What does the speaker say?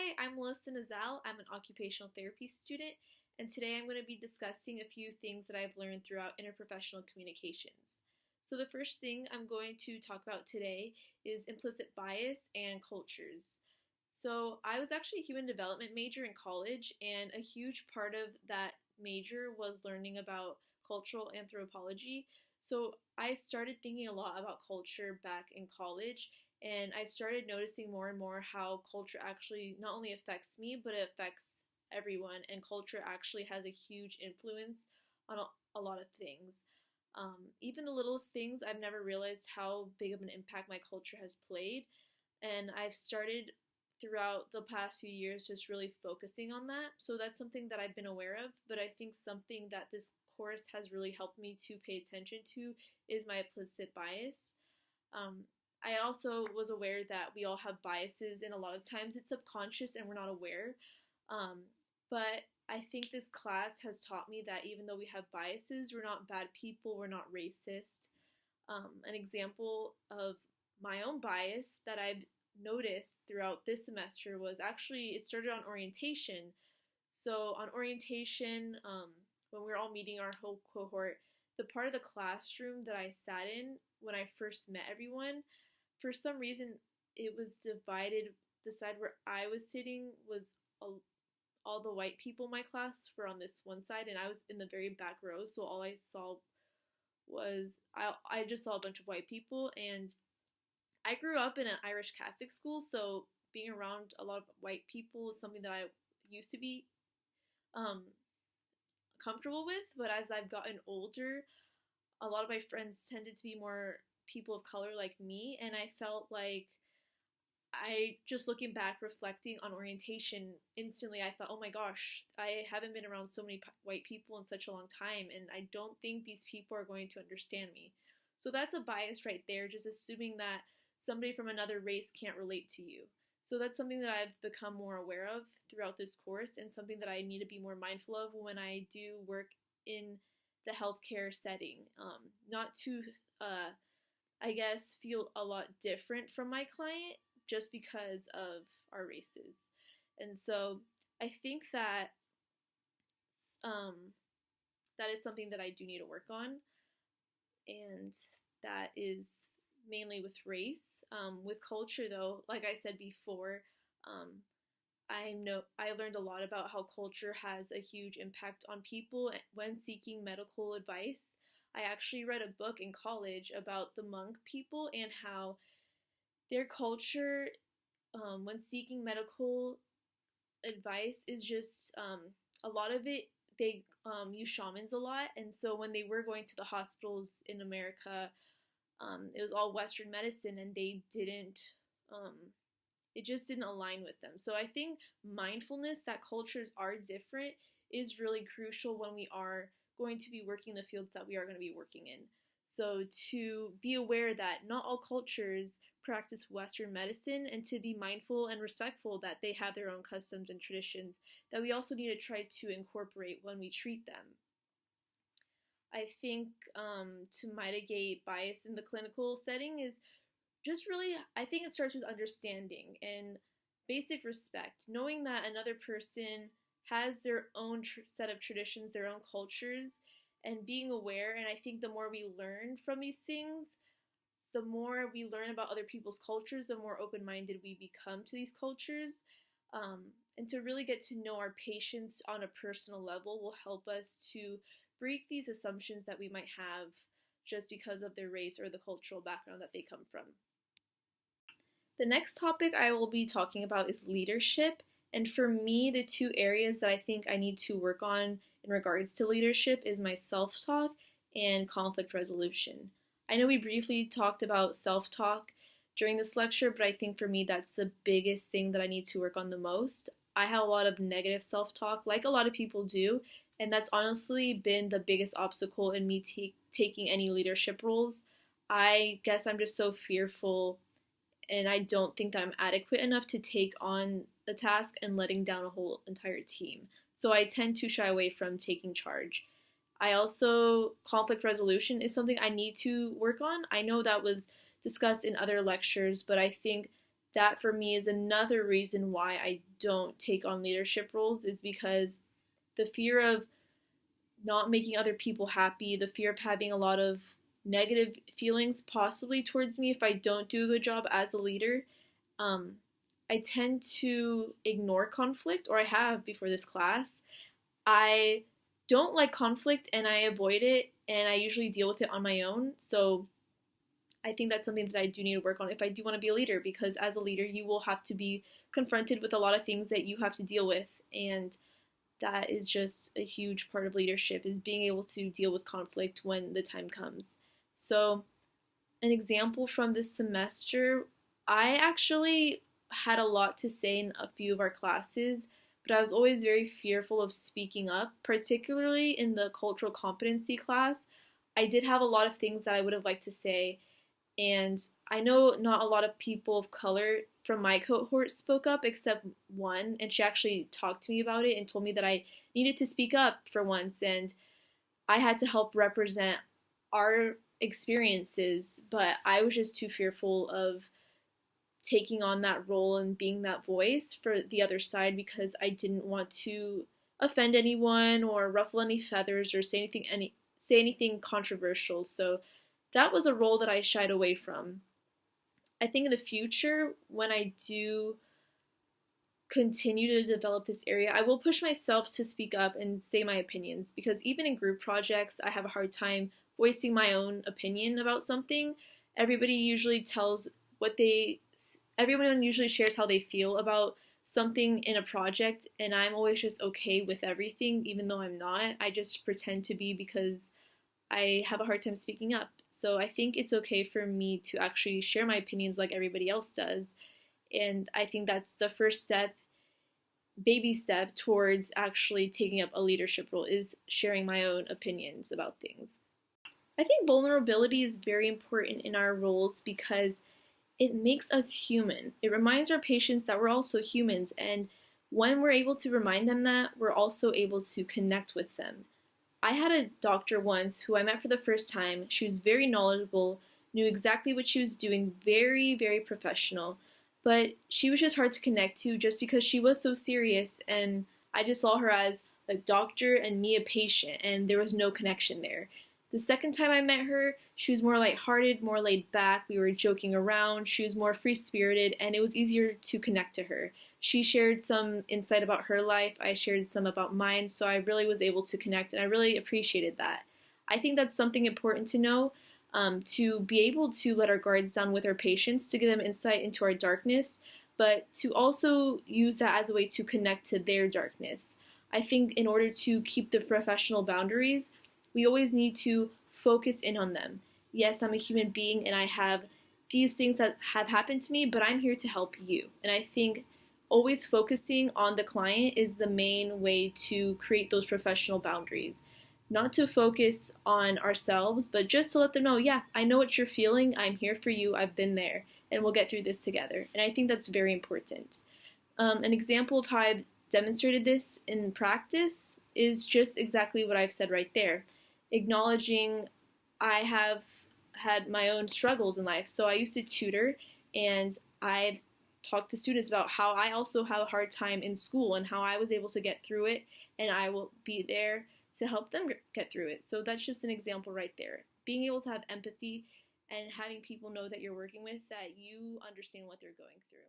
Hi, I'm Melissa Nazal. I'm an occupational therapy student, and today I'm going to be discussing a few things that I've learned throughout interprofessional communications. So, the first thing I'm going to talk about today is implicit bias and cultures. So, I was actually a human development major in college, and a huge part of that major was learning about cultural anthropology. So, I started thinking a lot about culture back in college, and I started noticing more and more how culture actually not only affects me, but it affects everyone, and culture actually has a huge influence on a lot of things. Even the littlest things, I've never realized how big of an impact my culture has played, and I've started throughout the past few years just really focusing on that. So that's something that I've been aware of, but I think something that this course has really helped me to pay attention to is my implicit bias. Um, I also was aware that we all have biases, and a lot of times it's subconscious and we're not aware. Um, but I think this class has taught me that even though we have biases, we're not bad people, we're not racist. An example of my own bias that I've noticed throughout this semester was actually it started on orientation. So, on orientation, when we were all meeting our whole cohort, the part of the classroom that I sat in when I first met everyone, for some reason, it was divided. The side where I was sitting was a, all the white people in my class were on this one side, and I was in the very back row. So all I saw was I just saw a bunch of white people, and I grew up in an Irish Catholic school, so being around a lot of white people is something that I used to be um, comfortable with. But as I've gotten older, a lot of my friends tended to be more people of color like me, and I felt like I just looking back, reflecting on orientation, instantly I thought, oh my gosh, I haven't been around so many white people in such a long time, and I don't think these people are going to understand me. So that's a bias right there, just assuming that somebody from another race can't relate to you. So that's something that I've become more aware of throughout this course, and something that I need to be more mindful of when I do work in the healthcare setting. Not to, I guess, feel a lot different from my client just because of our races. And so I think that um, that is something that I do need to work on, and that is mainly with race. With culture, though, like I said before, um, I learned a lot about how culture has a huge impact on people when seeking medical advice. I actually read a book in college about the Hmong people and how their culture, when seeking medical advice, is just a lot of it. They use shamans a lot, and so when they were going to the hospitals in America, it was all Western medicine, and they didn't. Um, it just didn't align with them. So I think mindfulness that cultures are different is really crucial when we are going to be working the fields that we are going to be working in. So to be aware that not all cultures practice Western medicine, and to be mindful and respectful that they have their own customs and traditions that we also need to try to incorporate when we treat them. I think to mitigate bias in the clinical setting is just really, I think it starts with understanding and basic respect, knowing that another person has their own set of traditions, their own cultures, and being aware. And I think the more we learn from these things, the more we learn about other people's cultures, the more open minded we become to these cultures. Um, and to really get to know our patients on a personal level will help us to break these assumptions that we might have just because of their race or the cultural background that they come from. The next topic I will be talking about is leadership. And for me, the two areas that I think I need to work on in regards to leadership is my self-talk and conflict resolution. I know we briefly talked about self-talk during this lecture, but I think for me that's the biggest thing that I need to work on the most. I have a lot of negative self-talk, like a lot of people do, and that's honestly been the biggest obstacle in me taking any leadership roles. I guess I'm just so fearful, and I don't think that I'm adequate enough to take on the task and letting down a whole entire team. So I tend to shy away from taking charge. I also, conflict resolution is something I need to work on. I know that was discussed in other lectures, but I think that for me is another reason why I don't take on leadership roles, is because the fear of not making other people happy, the fear of having a lot of negative feelings possibly towards me if I don't do a good job as a leader. Um, I tend to ignore conflict, or I have before this class. I don't like conflict and I avoid it, and I usually deal with it on my own. So I think that's something that I do need to work on if I do want to be a leader, because as a leader, you will have to be confronted with a lot of things that you have to deal with. And that is just a huge part of leadership, is being able to deal with conflict when the time comes. So, an example from this semester, I actually had a lot to say in a few of our classes, but I was always very fearful of speaking up, particularly in the cultural competency class. I did have a lot of things that I would have liked to say, and I know not a lot of people of color from my cohort spoke up except one, and she actually talked to me about it and told me that I needed to speak up for once, and I had to help represent our experiences, but I was just too fearful of taking on that role and being that voice for the other side, because I didn't want to offend anyone or ruffle any feathers or say anything controversial. So that was a role that I shied away from. I think in the future, when I do continue to develop this area, I will push myself to speak up and say my opinions, because even in group projects, I have a hard time voicing my own opinion about something. Everybody usually tells what they, everyone usually shares how they feel about something in a project, and I'm always just okay with everything, even though I'm not. I just pretend to be because I have a hard time speaking up. So I think it's okay for me to actually share my opinions like everybody else does. And I think that's the first step, baby step towards actually taking up a leadership role, is sharing my own opinions about things. I think vulnerability is very important in our roles because it makes us human. It reminds our patients that we're also humans, and when we're able to remind them that, we're also able to connect with them. I had a doctor once who I met for the first time. She was very knowledgeable, knew exactly what she was doing, very, very professional, but she was just hard to connect to just because she was so serious, and I just saw her as a doctor and me a patient, and there was no connection there. The second time I met her, she was more lighthearted, more laid back. We were joking around. She was more free spirited, and it was easier to connect to her. She shared some insight about her life. I shared some about mine, so I really was able to connect, and I really appreciated that. I think that's something important to know, to be able to let our guards down with our patients, to give them insight into our darkness, but to also use that as a way to connect to their darkness. I think in order to keep the professional boundaries, we always need to focus in on them. Yes, I'm a human being and I have these things that have happened to me, but I'm here to help you. And I think always focusing on the client is the main way to create those professional boundaries. Not to focus on ourselves, but just to let them know, yeah, I know what you're feeling. I'm here for you. I've been there, and we'll get through this together. And I think that's very important. An example of how I've demonstrated this in practice is just exactly what I've said right there. Acknowledging I have had my own struggles in life. So I used to tutor, and I've talked to students about how I also have a hard time in school and how I was able to get through it, and I will be there to help them get through it. So that's just an example right there. Being able to have empathy and having people know that you're working with, that you understand what they're going through.